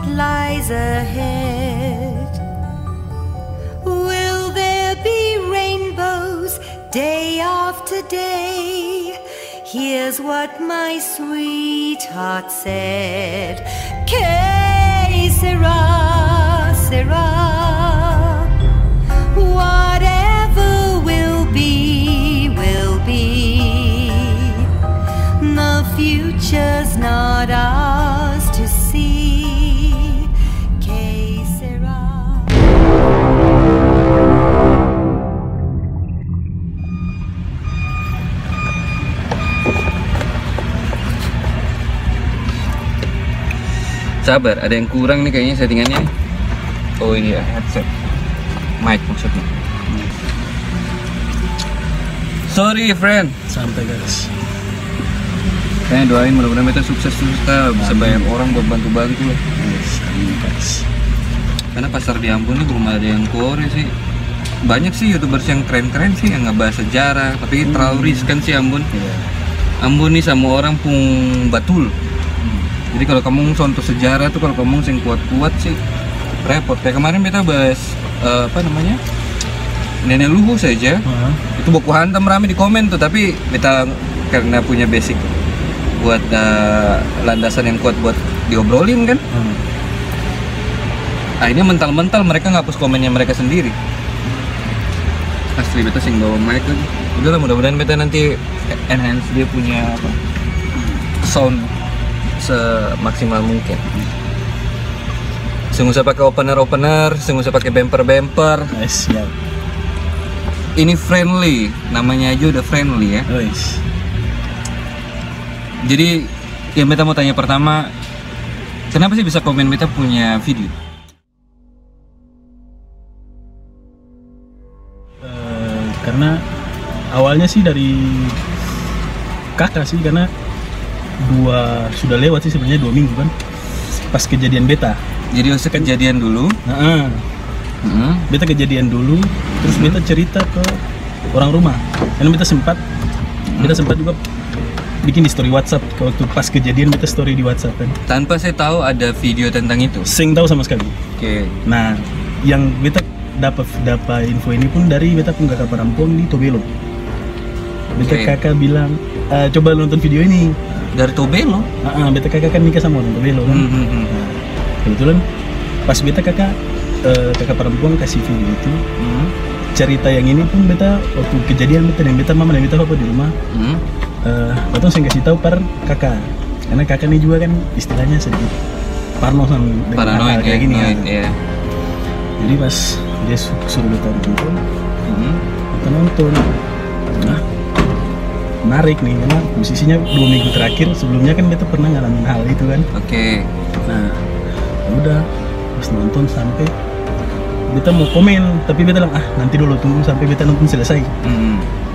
lies ahead? Will there be rainbows day after day? Here's what my sweetheart said. Que sera, sera. Whatever will be, will be. The future's not ours to see. Que sera. Sabar, ada yang kurang nih kayaknya settingannya. Oh ini ya, headset, mic maksudnya. Sorry friend. Santai guys. Kayaknya doain mudah-mudahan kita sukses terus, kita bisa banyak orang buat bantu-bantu lah. Amin guys. Karena pasar di Ambon ini belum ada yang Korea sih. Banyak sih youtubers yang keren-keren sih yang ngebahas sejarah, tapi terlalu riskan sih Ambon. Ambon nih sama orang pun batul. Jadi kalau kamu contoh sejarah tuh, kalau kamu sing kuat-kuat sih repot. Kayak kemarin kita bahas apa namanya, nenek luhur saja. Itu buku hantam rame di komen tuh, tapi kita karena punya basic buat landasan yang kuat buat diobrolin kan. Akhirnya mental-mental mereka ngapus komennya mereka sendiri. Asli beta sing bawa mic kan. Udahlah, mudah-mudahan beta nanti enhance dia punya apa, sound semaksimal mungkin. Nggak usah pakai opener, nggak usah pakai bumper. Nice, ya. Ini friendly, namanya aja udah friendly ya. Nice. Jadi yang beta mau tanya pertama, kenapa sih bisa komen beta punya video? Karena awalnya sih dari kakak sih, karena sudah lewat sih sebenarnya 2 minggu kan pas kejadian beta. Jadi kejadian dulu. Beta kejadian dulu, terus beta cerita ke orang rumah. Karena beta sempat juga bikin di story WhatsApp waktu pas kejadian, beta story di WhatsApp kan. Tanpa saya tahu ada video tentang itu. Sing tahu sama sekali. Oke. Nah, yang beta dapat info ini pun dari beta pun kakak perempuan di Tobelo. Beta kakak bilang, coba nonton video ini. Dari Tobelo? Beta kakak kan nikah sama orang Tobelo kan. Nah, kebetulan pas beta kakak perempuan kasih video itu, cerita yang ini pun beta waktu kejadian beta dan beta mama dan beta papa di rumah, betul saya kasih tahu par kakak, karena kakak ini juga kan istilahnya sedikit parno dengan hal kayak gini ya. Jadi pas dia suruh beta nonton, beta nonton, nah menarik nih, karena posisinya 2 minggu terakhir sebelumnya kan beta pernah ngalamin hal itu kan. Nah udah pas nonton sampai beta mau komen, tapi beta bilang nanti dulu, tunggu sampai beta nonton selesai.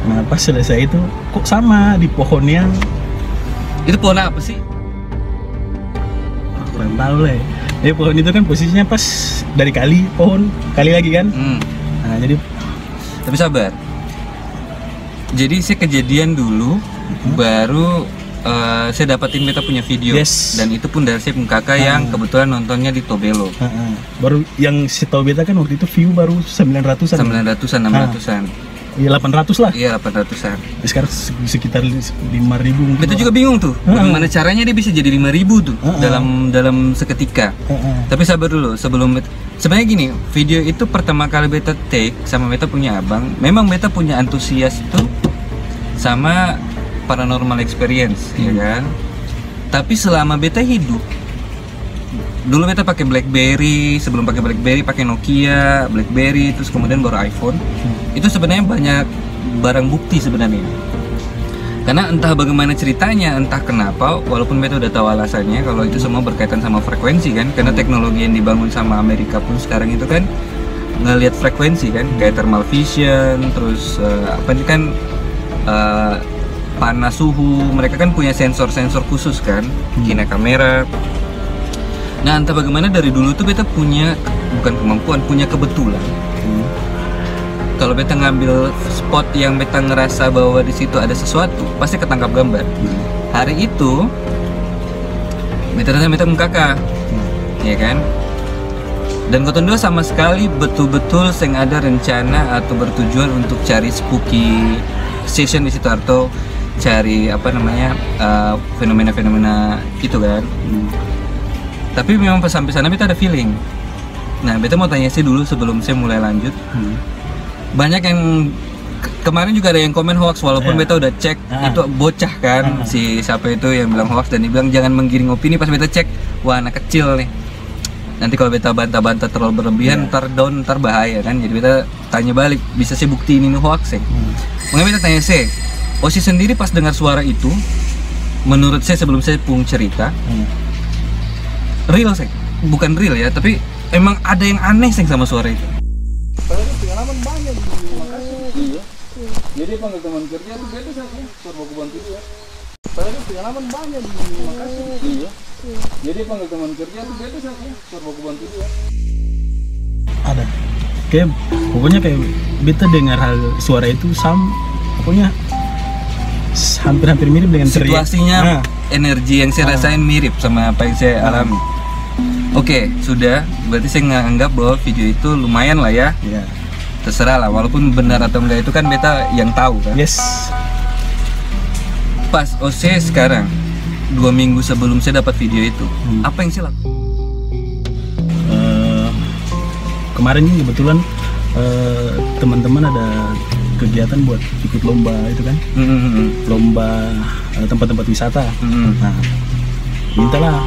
Nah pas selesai itu kok sama di pohon yang itu, pohon apa sih? Kurang tahu lah ya. Pohon itu kan posisinya pas dari pohon kali lagi kan. Nah jadi, tapi sabar. Jadi saya kejadian dulu, baru saya dapatin beta punya video. Dan itu pun dari saya kakak yang kebetulan nontonnya di Tobelo. Baru yang si tahu beta kan waktu itu view baru 900-an. 600-an. Iya 800 lah. Iya 800-an. Sekarang sekitar 5.000. Beta juga bingung tuh, bagaimana caranya dia bisa jadi 5.000 tuh dalam seketika. Tapi sabar dulu, sebenarnya gini, video itu pertama kali beta take sama beta punya abang. Memang beta punya antusias tuh sama paranormal experience, ya kan. Tapi selama beta hidup, dulu beta pakai BlackBerry, sebelum pakai BlackBerry pakai Nokia, BlackBerry, terus kemudian baru iPhone. Itu sebenarnya banyak barang bukti sebenarnya. Karena entah bagaimana ceritanya, entah kenapa, walaupun beta udah tahu alasannya, kalau itu semua berkaitan sama frekuensi kan, karena teknologi yang dibangun sama Amerika pun sekarang itu kan ngelihat frekuensi kan, kayak thermal vision, terus apa ini kan panas, suhu, mereka kan punya sensor-sensor khusus kan, kina kamera. Nah entah bagaimana dari dulu tuh beta punya, bukan kemampuan, punya kebetulan. Kalau beta ngambil spot yang beta ngerasa bahwa di situ ada sesuatu, pasti ketangkap gambar. Hari itu beta ke kakak, ya kan? Dan kotong dua sama sekali betul-betul seng ada rencana atau bertujuan untuk cari spooky session di situ atau cari apa namanya fenomena-fenomena gitu kan. Tapi memang pas sampai sana beta ada feeling. Nah, beta mau tanya sih dulu sebelum saya mulai lanjut. Banyak yang kemarin juga ada yang komen hoax walaupun beta udah cek itu bocah kan si siapa itu yang bilang hoax dan dibilang jangan menggiring opini. Pas beta cek, wah anak kecil nih. Nanti kalau beta bantah-bantah terlalu berlebihan ntar down, ntar bahaya kan. Jadi beta tanya balik, bisa saya buktiin ini hoax ya? Makanya beta tanya saya, Osi sendiri pas dengar suara itu, menurut saya sebelum saya pung cerita, real sih, bukan real ya, tapi emang ada yang aneh sih sama suara itu. Pengalaman banyak, makasih. Jadi panggil teman kerja tuh beda saja, suruh aku bantu dia. Padahal pengalaman banyak, makasih. Jadi panggil teman kerja tuh beda saja, suruh aku bantu dia. Ada, pokoknya kayak beta dengar hal suara itu pokoknya hampir mirip dengan situasinya, energi yang saya rasain mirip sama apa yang saya alami. Oke, sudah. Berarti saya nganggap bahwa video itu lumayan lah ya. Terserah lah, walaupun benar atau enggak itu kan beta yang tahu kan. Yes. Pas OC sekarang 2 minggu sebelum saya dapat video itu, apa yang saya lakukan? Kemarin ini kebetulan teman-teman ada kegiatan buat ikut lomba itu kan, lomba tempat-tempat wisata. Nah, mintalah,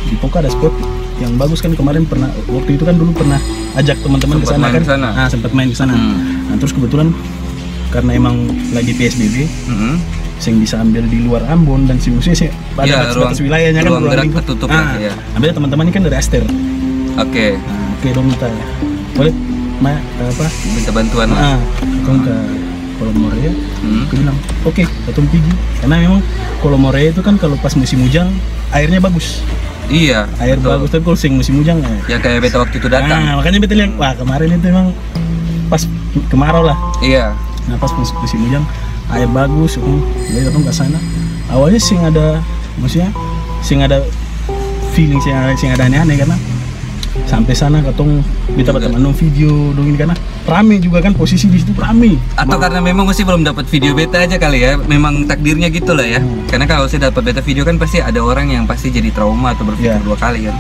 di Poka ada spot yang bagus kan, kemarin pernah waktu itu kan dulu pernah ajak teman-teman ke sana kan, sempat main ke sana. Nah, terus kebetulan karena emang lagi PSBB, saya bisa ambil di luar Ambon dan musuhnya sih ada batas wilayahnya kan, ruang lingkup tertutup. Ambil teman-teman ini kan dari Aster. Oke dong, minta boleh minta bantuan lah. Ke Kolomorea, aku bilang oke, ketemu pergi. Karena memang Kolomorea itu kan kalau pas musim hujan airnya bagus. Iya, air betul. Bagus, tapi kalau sing musim hujan ya kayak beta waktu itu datang. Nah, makanya beta lihat, wah kemarin itu memang pas kemarau lah. Iya. Nah, pas musim hujan air bagus, jadi datang ke sana. Awalnya sing ada, maksudnya sing ada feeling sing ada aneh-aneh karena sampai sana ketong kita teman video dong ini karena rame juga kan, posisi di situ rame. Atau karena memang masih belum dapat video beta aja kali ya, memang takdirnya gitu lah ya. Karena kalau saya dapat beta video kan pasti ada orang yang pasti jadi trauma atau berpikir 2 kali kan.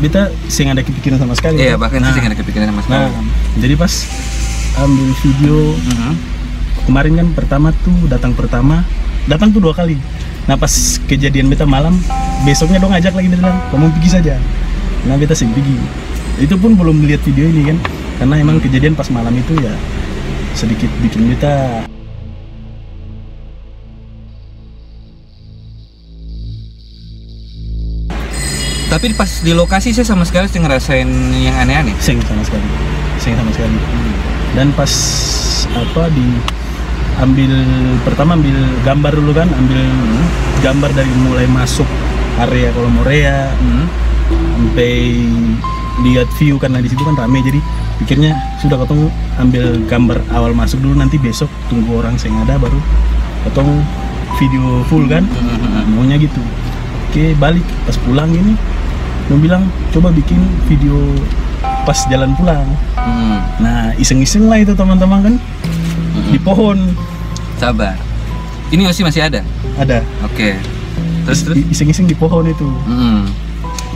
Beta sing ada kepikiran sama sekali. Iya, bahkan sing ada kepikiran sama sekali. Nah, jadi pas ambil video kemarin kan datang tuh 2 kali. Nah, pas kejadian beta malam, besoknya dong ajak lagi, dia bilang kamu pergi saja. Nah, beta sing pergi. Itu pun belum lihat video ini kan, karena emang kejadian pas malam itu ya sedikit bikin beta. Tapi pas di lokasi saya sama sekali sih ngerasain yang aneh-aneh. Sing sama sekali. Dan pas pertama ambil gambar dulu kan, ambil gambar dari mulai masuk area Kolomorea sampai lihat view, karena di situ kan rame, jadi pikirnya sudah ketemu ambil gambar awal masuk dulu, nanti besok tunggu orang yang ada baru ketemu video full kan, maunya gitu. Oke, balik pas pulang ini mau bilang coba bikin video pas jalan pulang. Nah, iseng-iseng lah itu teman-teman kan, di pohon. Sabar, ini masih ada? Ada. Oke. Terus iseng-iseng di pohon itu.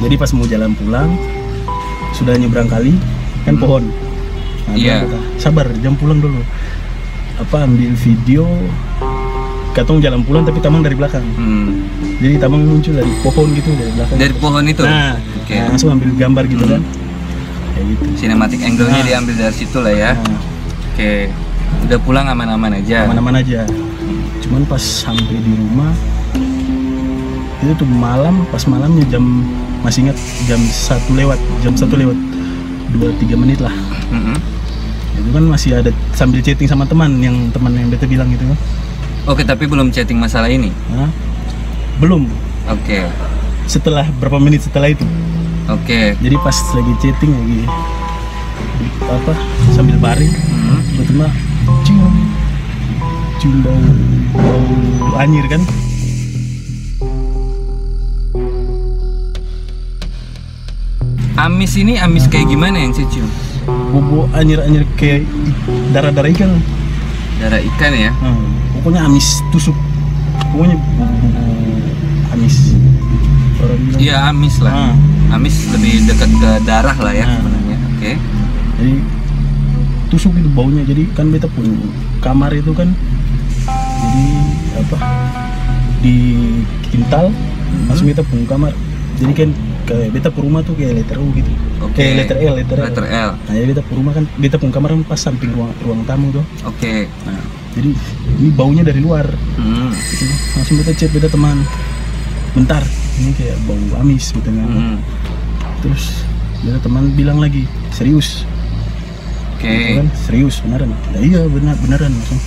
Jadi pas mau jalan pulang sudah nyebrang kali kan pohon. Nah, sabar, jam pulang dulu. Ambil video katong jalan pulang tapi Tamang dari belakang. Jadi Tamang muncul dari pohon gitu, dari belakang. Dari pohon itu. Nah, langsung ambil gambar gitu kan. Kayak gitu. Cinematic angle-nya diambil dari situ lah ya. Oke. Udah pulang aman-aman aja. Aman-aman aja. Cuman pas sampai di rumah itu tuh pas malamnya masih ingat jam 1 lewat 2-3 menit lah. Itu kan masih ada sambil chatting sama teman yang beta bilang gitu kan. Oke, tapi belum chatting masalah ini? Belum. Oke. Setelah berapa menit setelah itu. Oke. Jadi pas lagi chatting lagi sambil baring, tiba-tiba cium bau anyir kan. Amis ini amis kayak gimana yang saya cium? Bobo anjir kayak darah-darah ikan. Darah ikan ya? Pokoknya amis tusuk. Pokoknya amis. Orang bilang. Iya amis lah. Amis lebih dekat ke darah lah ya sebenarnya. Oke. Jadi tusuk itu baunya. Jadi kan beta pun kamar itu kan, jadi apa, di quintal, langsung beta pun kamar. Jadi kan kayak beta per rumah tuh kayak letter U gitu. Kayak letter L. Nah, jadi beta per rumah kan, beta pun kamar kan pas samping ruang tamu tuh. Oke. Nah, jadi ini baunya dari luar. Gitu. Langsung beta chat beta teman, bentar, ini kayak bau amis gitu kan. Terus beta teman bilang lagi, serius. Gitu kan, serius beneran. Nah, iya beneran langsung.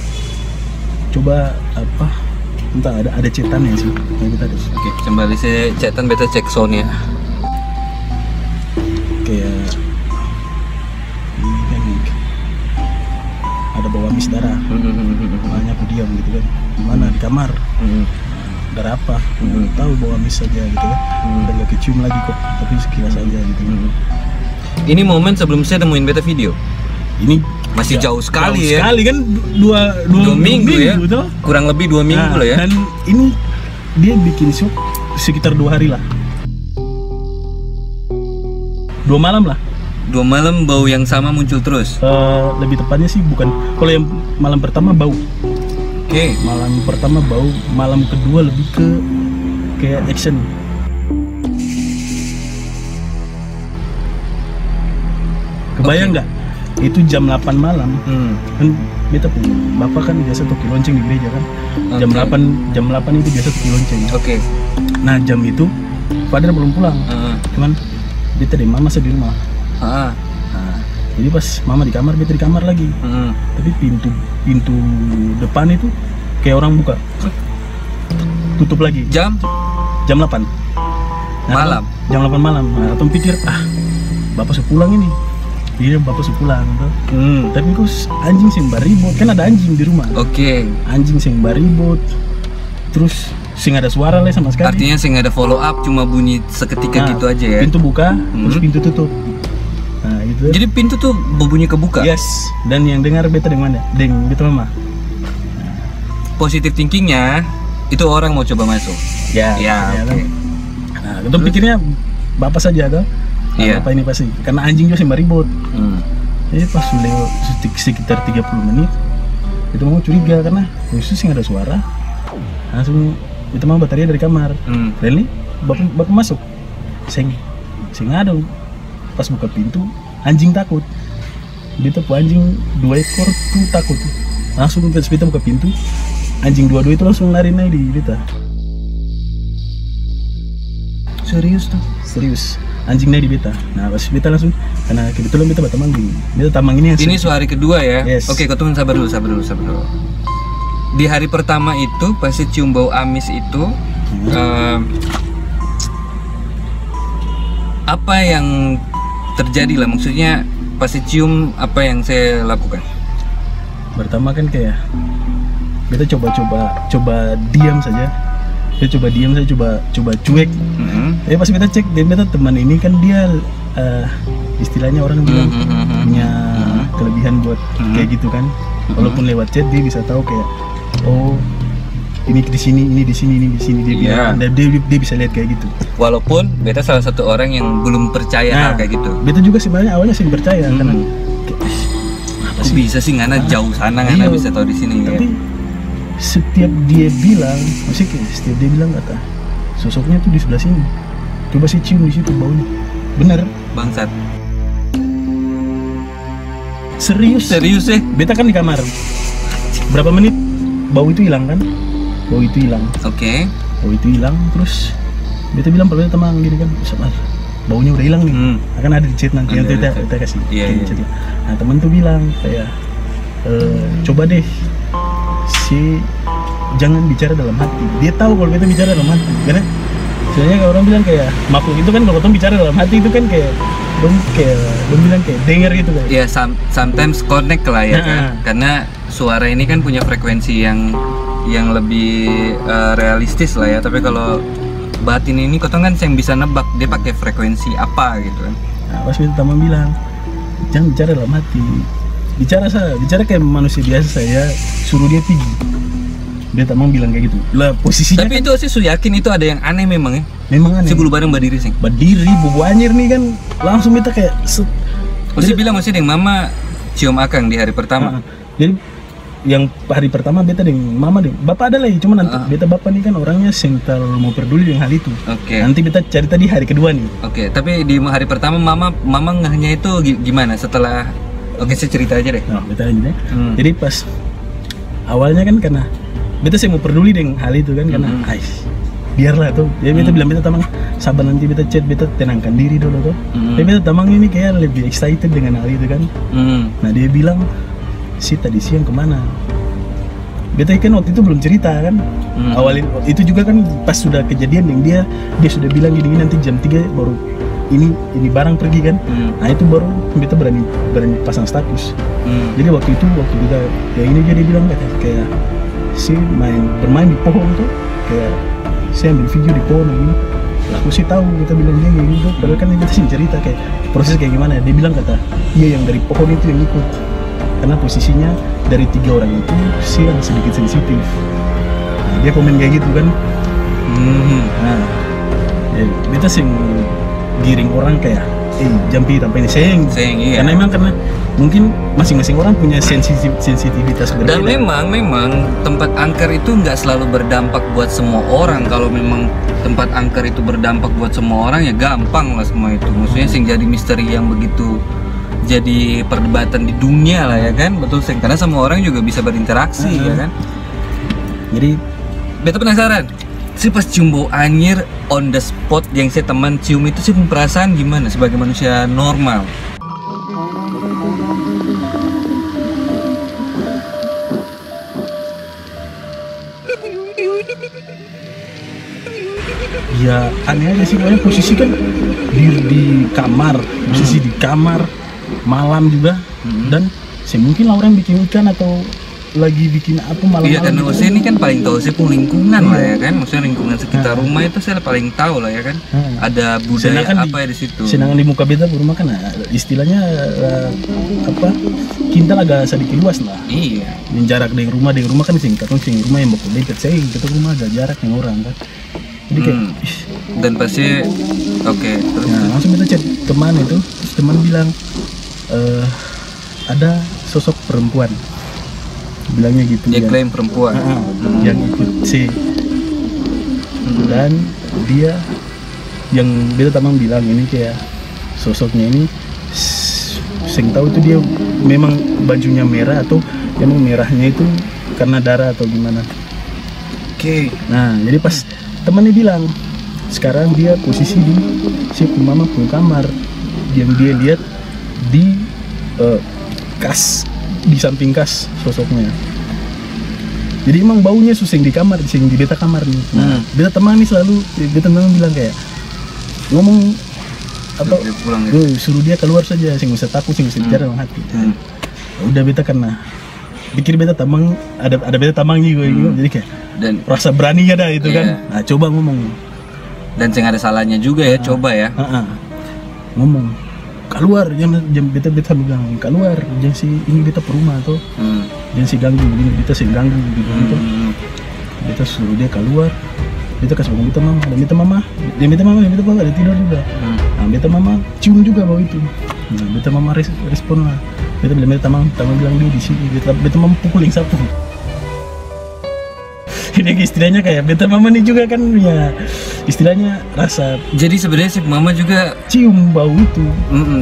Coba apa? Entah ada cetannya sih. Yang kita ada. Oke, kembali saya cetan beta cek sound ya. Kayak ini kan ada bau amis darah. Makanya aku diam gitu kan. Gimana di kamar? Darah apa? Tahu bau amis saja gitu kan. Udah gak kecium lagi kok, tapi sekilas aja gitu. Ini momen sebelum saya temuin beta video. Ini masih jauh sekali ya. Sekali kan dua minggu ya. Betul? Kurang lebih 2 minggu lah ya. Dan ini dia bikin shock sekitar 2 hari lah. 2 malam lah. 2 malam bau yang sama muncul terus. Lebih tepatnya sih bukan. Kalau yang malam pertama bau. Oke. Malam pertama bau, malam kedua lebih ke kayak action. Kebayang nggak? Itu jam 8 malam. Kan beta pun bapak kan biasa toki lonceng di gereja kan. Jam 8 itu biasa toki lonceng. Oke. Nah, jam itu Father belum pulang. Cuman beta dan mama di rumah. Nah, jadi pas mama di kamar, beta di kamar lagi. Tapi pintu depan itu kayak orang buka, tutup lagi. Jam 8 malam. Jam 8 malam. Nah, atau pikir bapak sepulang ini. Iya, bapak sepulang tuh. Tapi kok anjing sing baribut, kan ada anjing di rumah. Oke. Anjing sing baribut. Terus sing ada suara lah sama sekali. Artinya sing ada follow up, cuma bunyi seketika gitu aja ya. Pintu buka, terus pintu tutup. Nah, itu. Jadi pintu tuh berbunyi kebuka. Yes. Dan yang dengar beta dengan mana? Beta mama. Positif thinkingnya itu orang mau coba masuk. Ya. Oke. Nah, kita pikirnya bapak saja tuh. Iya. Apa ini pasti? Karena anjing juga sih ribut. Jadi pas lewat sekitar 30 menit, itu mau curiga karena khusus sih ada suara. Langsung itu mau baterai dari kamar. Really? Bapak masuk. Sing ada. Pas buka pintu, anjing takut. Beta anjing 2 ekor tuh takut. Langsung pas beta buka pintu, anjing dua itu langsung lari naik di beta. Serius tuh? Serius. Anjing naik di beta. Nah, pas beta langsung, karena kebetulan beta berteman di beta tamang ini. Ini hari kedua ya? Yes. Oke, kau tunggu, sabar dulu. Di hari pertama itu pasti cium bau amis itu. Apa yang terjadi lah? Maksudnya pasti cium apa yang saya lakukan? Pertama kan kayak beta coba diam saja. Saya coba diam, saya coba cuek. Tapi pas beta cek, beta teman ini kan dia istilahnya orang bilang punya kelebihan buat kayak gitu kan. Walaupun lewat chat dia bisa tahu kayak, oh ini di sini, ini di sini, ini di sini, dia bilang, dan dia bisa lihat kayak gitu. Walaupun beta salah satu orang yang belum percaya hal kayak gitu. Beta juga sebenarnya awalnya sih percaya karena apa sih bisa sih ngana jauh sana ngana bisa tahu di sini. Tapi setiap dia bilang, maksudnya setiap dia bilang kata sosoknya tuh di sebelah sini. Coba sih cium di situ baunya. Bener. Bangsat. Serius ya? Beta kan di kamar. Berapa menit bau itu hilang kan? Bau itu hilang. Oke. Bau itu hilang terus beta bilang pada teman gini kan, sabar. Baunya udah hilang nih. Akan ada di chat nanti yang kita kasih. Iya. Nah, teman tuh bilang kayak coba deh jangan bicara dalam hati. Dia tahu kalau beta bicara dalam hati. Karena sebenarnya kalau orang bilang kayak makhluk itu kan kalau kamu bicara dalam hati itu kan kayak dong bilang kayak dengar gitu kan. Iya, sometimes connect lah ya kan. Karena suara ini kan punya frekuensi yang lebih realistis lah ya. Tapi kalau batin ini kotong kan yang bisa nebak dia pakai frekuensi apa gitu kan. Nah, pas beta tamang bilang, jangan bicara dalam hati, bicara kayak manusia biasa saya, suruh dia pergi. Dia tamang bilang kayak gitu. Lah posisinya. Tapi itu sih yakin itu ada yang aneh memang ya. Memang aneh. Si bulu bareng berdiri sih. Berdiri, bobo anjir nih kan, langsung beta kayak. Masih bilang masih dengan mama cium akang di hari pertama. Jadi yang hari pertama beta dengan mama deh, bapak ada lagi, cuma nanti beta bapak nih kan orangnya sental mau peduli dengan hal itu. Oke. Nanti beta cerita di hari kedua nih. Oke, tapi di hari pertama mama ngehnya itu gimana setelah? Oke, saya cerita aja deh. Nah, beta lanjut ya. Jadi pas awalnya kan karena beta saya mau peduli dengan hal itu kan karena biarlah tuh. Jadi beta bilang beta tamang sabar nanti beta chat, beta tenangkan diri dulu tuh. Tapi beta tamang ini kayak lebih excited dengan hal itu kan. Nah dia bilang si tadi siang kemana? Beta kan waktu itu belum cerita kan. Awalin itu juga kan pas sudah kejadian yang dia sudah bilang gini nanti jam 3 baru ini barang pergi kan. Nah itu baru beta berani pasang status. Jadi waktu kita yang ini jadi bilang kayak si bermain di pohon tuh, kayak saya ambil video di pohon ini. Aku sih tahu, kita bilang dia kayak gitu. Padahal kan kita sih cerita kayak proses kayak gimana. Dia bilang kata iya yang dari pohon itu yang ikut. Karena posisinya dari 3 orang itu sih yang sedikit sensitif. Nah, dia komen kayak gitu kan. Nah, kita sih giring orang kayak, jampi tanpa ini sayang. Iya. Karena mungkin masing-masing orang punya sensitivitas berbeda. Dan memang tempat angker itu nggak selalu berdampak buat semua orang. Kalau memang tempat angker itu berdampak buat semua orang ya gampang lah semua itu. Maksudnya sing jadi misteri yang begitu jadi perdebatan di dunia lah ya kan, betul sih, karena semua orang juga bisa berinteraksi ya kan. Jadi beta penasaran sih pas cium bau anyir on the spot yang saya teman cium itu sih perasaan gimana sebagai manusia normal? Ya aneh aja sih, pokoknya posisi kan di kamar, posisi di kamar malam juga, dan mungkin lah orang bikin ikan atau lagi bikin apa malam-malam. Iya kan, gitu. saya ini kan paling tahu saya pun lingkungan lah ya kan, maksudnya lingkungan sekitar rumah itu saya paling tahu lah ya kan. Ada budaya apa ya di situ. Sedangkan di muka beta rumah kan istilahnya apa? Kintal agak sedikit luas lah. Iya. Yang jarak dengan rumah kan singkat, rumah yang bakal dekat. Saya kita rumah agak jarak dengan orang kan. Jadi kayak dan pasti terus langsung kita chat teman itu, terus teman bilang ada sosok perempuan, bilangnya gitu. Dia klaim perempuan yang ikut C, dan dia yang beta tamang bilang ini kayak sosoknya ini sing tahu itu dia memang bajunya merah atau memang merahnya itu karena darah atau gimana. Nah jadi pas temannya bilang sekarang dia posisi di si mama pun kamar, yang dia lihat di kas, di samping kas sosoknya. Jadi emang baunya susing di kamar, susing di beta kamar nih. Nah, beta teman nih selalu, beta teman bilang kayak ngomong atau suruh dia keluar saja, sing usah takut, sing usah bicara dengan hati. Udah beta karena pikir beta tamang ada beta tamang juga gitu, jadi kayak dan rasa berani ada itu kan. Nah coba ngomong, dan sing ada salahnya juga ya, coba ya ngomong keluar, jam beta bilang keluar, jangan si ini beta perumah tuh, jangan si ganggu begini, beta si ganggu gitu. Beta suruh dia keluar, beta kasih bangun beta mama, dan beta mama ada tidur juga. Nah beta mama cium juga bau itu. Nah beta mama respon lah. Beta bilang beta tamang bilang dia di sini, beta mama pukul yang sapu. Ini istilahnya kayak beta mama nih juga kan ya, istilahnya rasa. Jadi sebenarnya si mama juga cium bau itu.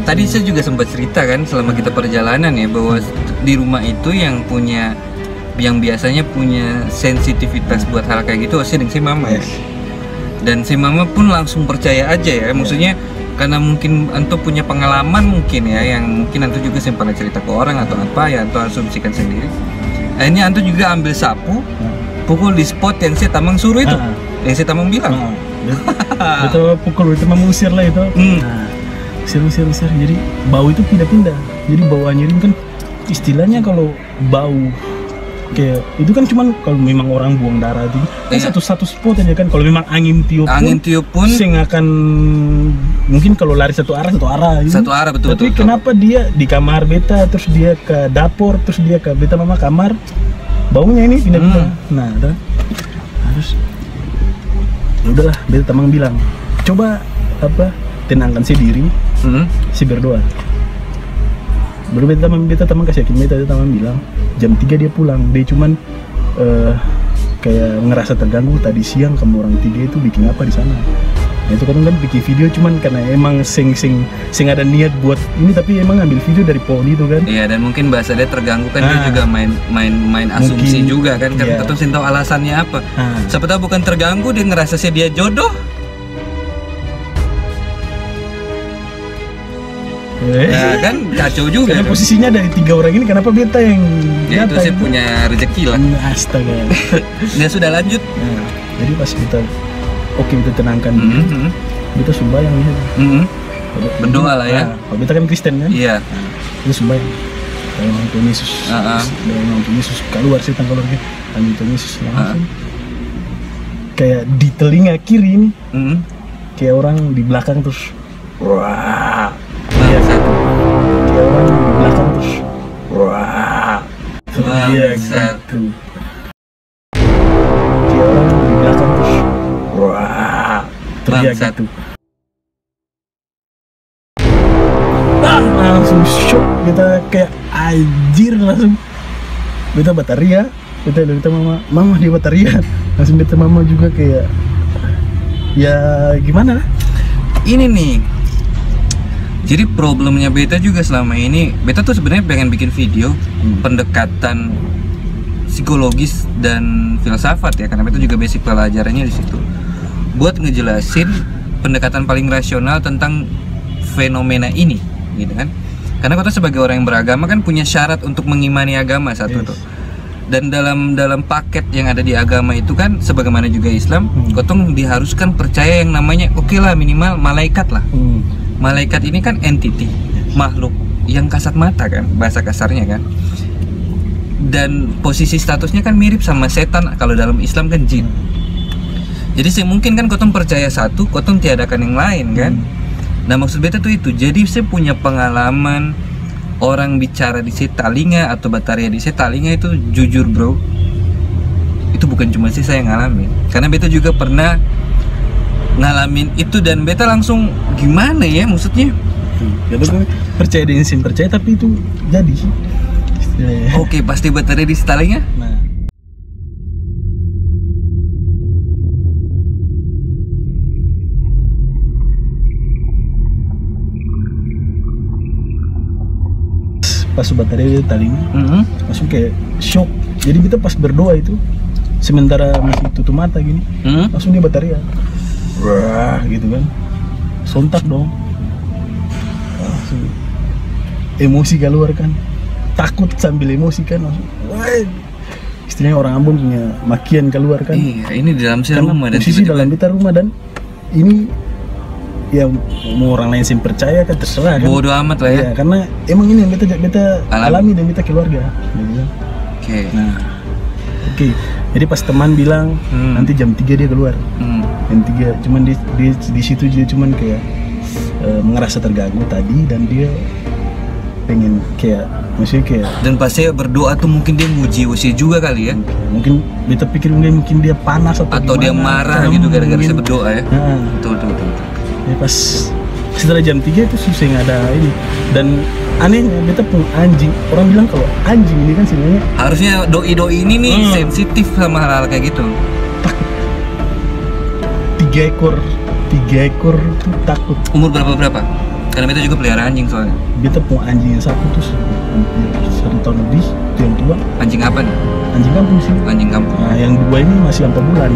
Tadi saya juga sempat cerita kan selama kita perjalanan ya, bahwa di rumah itu yang biasanya punya sensitivitas buat hal kayak gitu dengan si mama ya. Dan si mama pun langsung percaya aja ya, maksudnya karena mungkin Anto punya pengalaman mungkin ya, yang mungkin Anto juga sempat cerita ke orang atau apa ya, Anto asumsikan sendiri. Akhirnya Anto juga ambil sapu, pukul di spot yang si Tamang suruh itu, yang si Tamang bilang. Betul, pukul itu mengusir lah itu. Nah, usir. Jadi bau itu pindah-pindah. Jadi bau anyirin kan istilahnya kalau bau kayak itu kan cuman kalau memang orang buang darah itu kan satu spot aja kan. Kalau memang angin tiup pun sing akan mungkin kalau lari satu arah gitu. Satu arah betul. Tapi kenapa dia di kamar beta, terus dia ke dapur, terus dia ke beta mama kamar, baunya ini pindah-pindah. Nah, harus ya udahlah, beta tamang bilang coba tenangkan diri, si berdoa. Baru beta teman kasih yakin beta teman bilang jam 3 dia pulang. Dia cuman kayak ngerasa terganggu tadi siang kamu orang 3 itu bikin apa di sana. Nah itu kan bikin video cuman karena emang sing ada niat buat ini, tapi emang ambil video dari pohon itu kan. Iya, dan mungkin bahasa dia terganggu kan, dia juga main asumsi mungkin, juga kan, karena kita sih tahu alasannya apa. Siapa tahu bukan terganggu, dia ngerasa sih dia jodoh. Ya kan kacau juga. Karena posisinya dari 3 orang ini kenapa beta yang ya, itu sih punya rezeki lah. Astaga. Dia sudah lanjut. Nah, jadi pas kita kita tenangkan diri, kita sembahyang ya. Berdoa lah ya. Kalau kita kan Kristen kan. Iya. Nah, kita sembahyang. Dalam Tuhan Yesus. Dalam Tuhan Yesus keluar setan keluarnya. Dalam Tuhan Yesus langsung. Kayak di telinga kiri ini. Kayak orang di belakang terus. Wah. Iya, kayak orang di belakang terus. Wah. Iya gitu. Kayak orang di belakang terus. Wah. Teriak gitu. Langsung shock, kita kayak anjir langsung. Beta bataria, beta mama dia bataria. Langsung beta mama juga kayak ya gimana? Ini nih. Jadi problemnya beta juga selama ini, beta tuh sebenarnya pengen bikin video pendekatan psikologis dan filsafat ya, karena beta juga basic pelajarannya di situ. Buat ngejelasin pendekatan paling rasional tentang fenomena ini, gitu kan? Karena kita sebagai orang yang beragama kan punya syarat untuk mengimani agama satu tuh. Dan dalam paket yang ada di agama itu kan, sebagaimana juga Islam, kotong diharuskan percaya yang namanya lah minimal malaikat lah. Malaikat ini kan entity, makhluk yang kasat mata kan, bahasa kasarnya kan. Dan posisi statusnya kan mirip sama setan kalau dalam Islam kan jin. Jadi mungkin kan kotong percaya satu, kotong tiadakan yang lain kan. Nah maksud beta tuh itu. Jadi saya punya pengalaman orang bicara di telinga atau bataria di telinga itu jujur bro, itu bukan cuma saya yang ngalamin, karena beta juga pernah ngalamin itu dan beta langsung gimana ya maksudnya. Beta tuh percaya dengan sin percaya tapi itu jadi. Oke, pasti bataria di telinga. Nah. Pas bataria di telinga, langsung kayak shock. Jadi kita pas berdoa itu, sementara masih tutup mata gini, langsung dia bataria. Wah, gitu kan. Sontak dong. Langsung emosi keluar kan. Takut sambil emosi kan langsung. Wah. Istilahnya orang Ambon punya makian keluar kan. Iya, ini di dalam rumah dan posisi dalam kita rumah dan ini ya mau orang lain sih percaya kan terserah kan. Bodoh amat lah ya. Ya karena emang ini yang beta alami dan beta keluarga. Oke. Nah. Oke. Jadi pas teman bilang nanti jam 3 dia keluar. Jam 3 cuman di situ dia cuman kayak ngerasa terganggu tadi dan dia pengen kayak maksudnya kayak, dan pas saya berdoa tuh mungkin dia nguji usia juga kali ya. Mungkin beta pikir mungkin dia panas atau dia marah gitu gara-gara saya berdoa ya. Betul. Ya pas setelah jam 3 itu susah nggak ada ini. Dan anehnya beta pun anjing, orang bilang kalau anjing ini kan sebenarnya harusnya doi ini nih sensitif sama hal-hal kayak gitu. Takut. 3 ekor tuh takut. Umur berapa? Karena beta juga pelihara anjing soalnya. Beta punya anjing yang satu tuh hampir 1 tahun lebih, itu yang tua. Anjing apa nih? Anjing kampung sih. Anjing kampung. Nah yang 2 ini masih 4 bulan.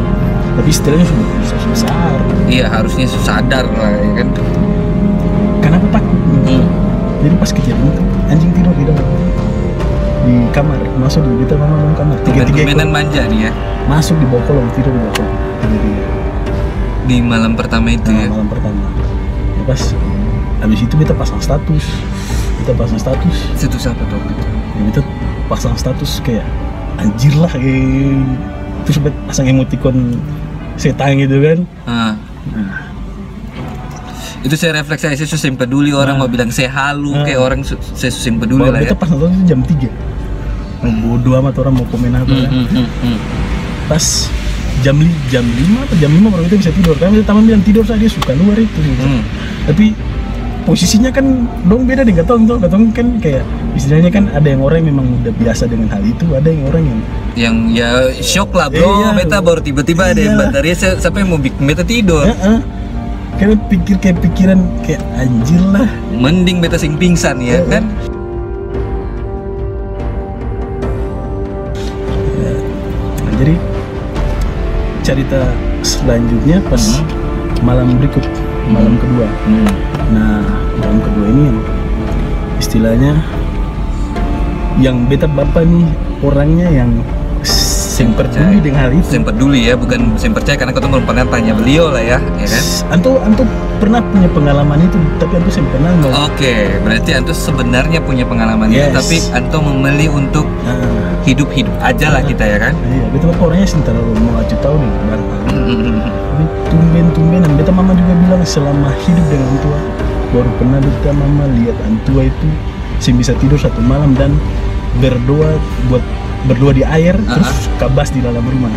Tapi istilahnya sudah besar. Iya harusnya sadar lah ya kan. Kenapa takut? Jadi pas kejadian itu anjing tidur di dalam di kamar, masuk di beta mama kamar. 3 mainan manja dia. Masuk di bawah kolong, tidur di bawah kolong. Di malam pertama itu ya. Malam pertama. Ya, pas habis itu beta pasang status. Status apa tuh? Ya, beta pasang status kayak anjir lah, terus pasang emoticon setan gitu kan. Itu saya refleks, saya susah peduli orang mau bilang saya halu kayak orang saya susah peduli lah ya. Kita pas nonton itu jam 3 bodo amat orang mau komen apa kan. Pas jam 5 baru kita bisa tidur, karena teman bilang tidur saja dia suka luar itu. Tapi posisinya kan dong beda dengan katong kan kayak istilahnya kan ada yang orang yang memang udah biasa dengan hal itu, ada yang orang yang ya shock lah bro. Beta baru tiba-tiba ada yang baterai sampai mau bikin beta tidur. Karena kayak pikiran kayak anjir lah, mending beta sing pingsan ya kan. Nah, jadi cerita selanjutnya pas malam berikut, malam kedua. Nah, malam kedua ini yang istilahnya yang beta bapak nih orangnya yang yang peduli dengan hal itu. Yang peduli ya, bukan yang percaya, karena kita belum pernah tanya beliau lah ya kan? Anto pernah punya pengalaman itu, tapi Anto yang pernah nggak? Oke, berarti Anto sebenarnya punya pengalaman itu, tapi Anto memilih untuk hidup-hidup aja lah kita ya kan? Iya, beta orangnya sentara mau aja tahu nih barang. Tumben-tumbenan, beta mama juga bilang selama hidup dengan Antua baru pernah beta mama lihat Antua itu bisa tidur satu malam dan berdoa di air, terus kabas di dalam rumah.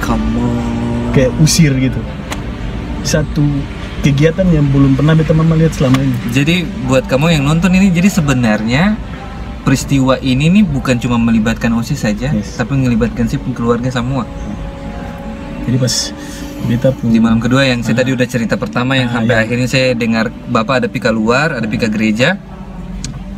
Kamu kayak usir gitu. Satu kegiatan yang belum pernah beta mama lihat selama ini. Jadi buat kamu yang nonton ini, jadi sebenarnya peristiwa ini nih bukan cuma melibatkan OSIS saja, tapi melibatkan si keluarga semua. Jadi pas beta di malam kedua yang saya tadi udah cerita pertama yang sampai akhirnya saya dengar bapak ada pika keluar, ada pika gereja.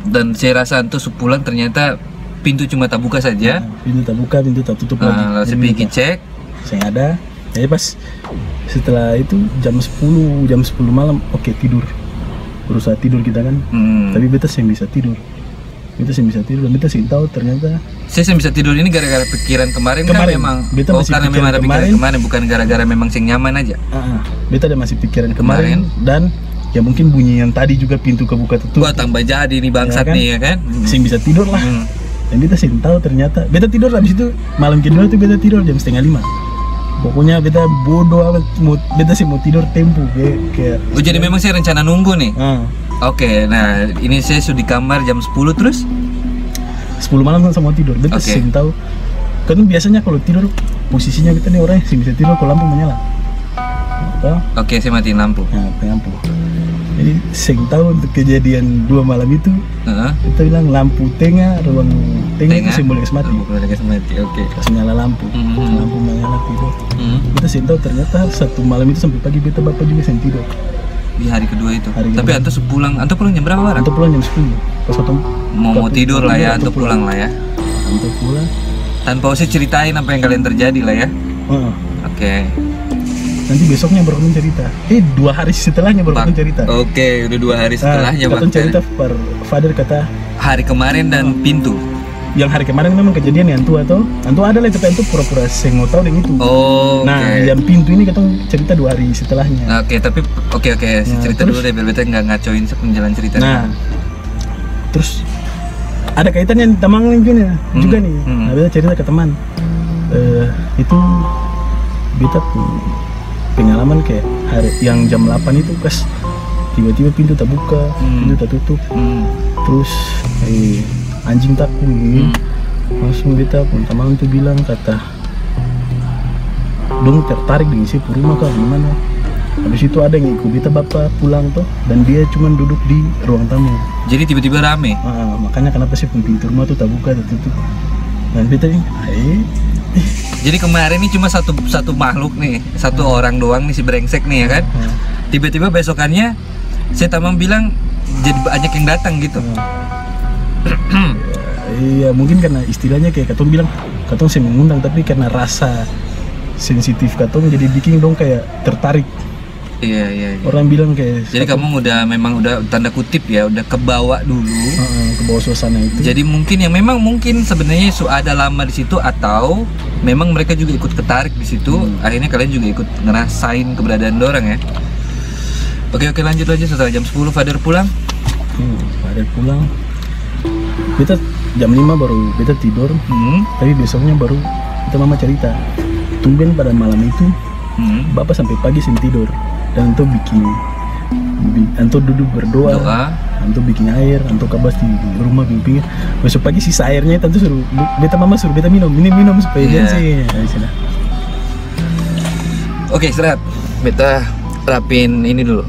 Dan saya rasa itu sepulang ternyata pintu cuma tak buka saja. Pintu tak buka, pintu tak tutup lagi. Lalu saya pergi cek, saya ada. Jadi pas setelah itu jam 10 malam, oke tidur. Berusaha tidur kita kan. Tapi beta sih bisa tidur. Beta sih bisa tidur dan beta sih tahu ternyata saya bisa tidur ini gara-gara pikiran kemarin kan memang. Beta masih karena memang ada pikiran kemarin, bukan gara-gara memang sing nyaman aja. Beta ada masih pikiran kemarin dan ya mungkin bunyi yang tadi juga pintu kebuka tutup. Wah tambah jadi nih bangsat ya kan? Nih ya kan. Sing bisa tidur lah. Dan beta sih tahu ternyata beta tidur habis itu malam kedua itu beta tidur jam 4:30. Pokoknya beta bodoh amat, beta sih mau tidur tempo kayak. Oh jadi memang saya rencana nunggu nih. Oke, nah ini saya sudah di kamar jam 10 terus 10 malam kan sama tidur. Beta sih tahu. Kan biasanya kalau tidur posisinya kita nih orang sih bisa tidur kalau lampu menyala. Oke, saya matiin lampu. Nah, lampu. Jadi sing tahu untuk kejadian 2 malam itu, kita bilang lampu tengah, ruang tengah itu simbol mati. Oke. Pas nyala lampu, lampu menyala tidur. Kita sing tahu ternyata satu malam itu sampai pagi beta bapak juga sing tidur. Di hari kedua itu. Tapi Anto pulang jam berapa barang? Anto pulang jam 10. Pas mau tidur lah ya, Anto pulang lah ya. Anto pulang. Tanpa usah ceritain apa yang kalian terjadi lah ya. Oke. Nanti besoknya baru cerita. 2 hari setelahnya baru cerita. Oke, udah 2 hari setelahnya baru cerita. Father kata hari kemarin dan pintu. Yang hari kemarin memang kejadian yang Antua ada lah, tapi Antua pura-pura saya mau tahu dengan itu. Nah, yang pintu ini kita cerita 2 hari setelahnya. Oke, saya cerita dulu deh biar beta nggak ngacoin penjalan cerita. Nah, terus ada kaitannya teman juga nih. Nah, beta cerita ke teman. Itu beta pengalaman kayak hari yang jam 8 itu pas tiba-tiba pintu tak buka, pintu tak tutup. Terus anjing takut. Langsung beta pun teman itu bilang kata dong tertarik dengan si rumah kah gimana. Habis itu ada yang ikut beta bapak pulang tuh dan dia cuma duduk di ruang tamu. Jadi tiba-tiba rame. Makanya kenapa sih pintu rumah tuh tak buka, tak tutup. Dan beta nih, jadi kemarin ini cuma satu makhluk nih, satu orang doang nih si brengsek nih ya kan. Tiba-tiba besokannya saya tamam bilang jadi banyak yang datang gitu. Iya, mungkin karena istilahnya kayak katong bilang katong sih mengundang, tapi karena rasa sensitif katong jadi bikin dong kayak tertarik. Iya. Orang bilang kayak jadi kamu memang udah tanda kutip ya, udah kebawa dulu, kebawa suasana itu. Jadi mungkin sebenarnya ada lama di situ atau memang mereka juga ikut ketarik di situ. Akhirnya kalian juga ikut ngerasain keberadaan dorang ya. Oke, lanjut aja. Setelah jam 10 Father pulang. Father pulang. beta jam 5 baru beta tidur. Tapi besoknya baru beta mama cerita. Tumben pada malam itu bapak sampai pagi sin tidur dan anto anto duduk berdoa. Anto bikin air, anto kabas di rumah pinggir. Besok pagi sisa airnya tentu suruh beta mama suruh beta minum supaya dia sih. Oke, istirahat. Beta rapin ini dulu.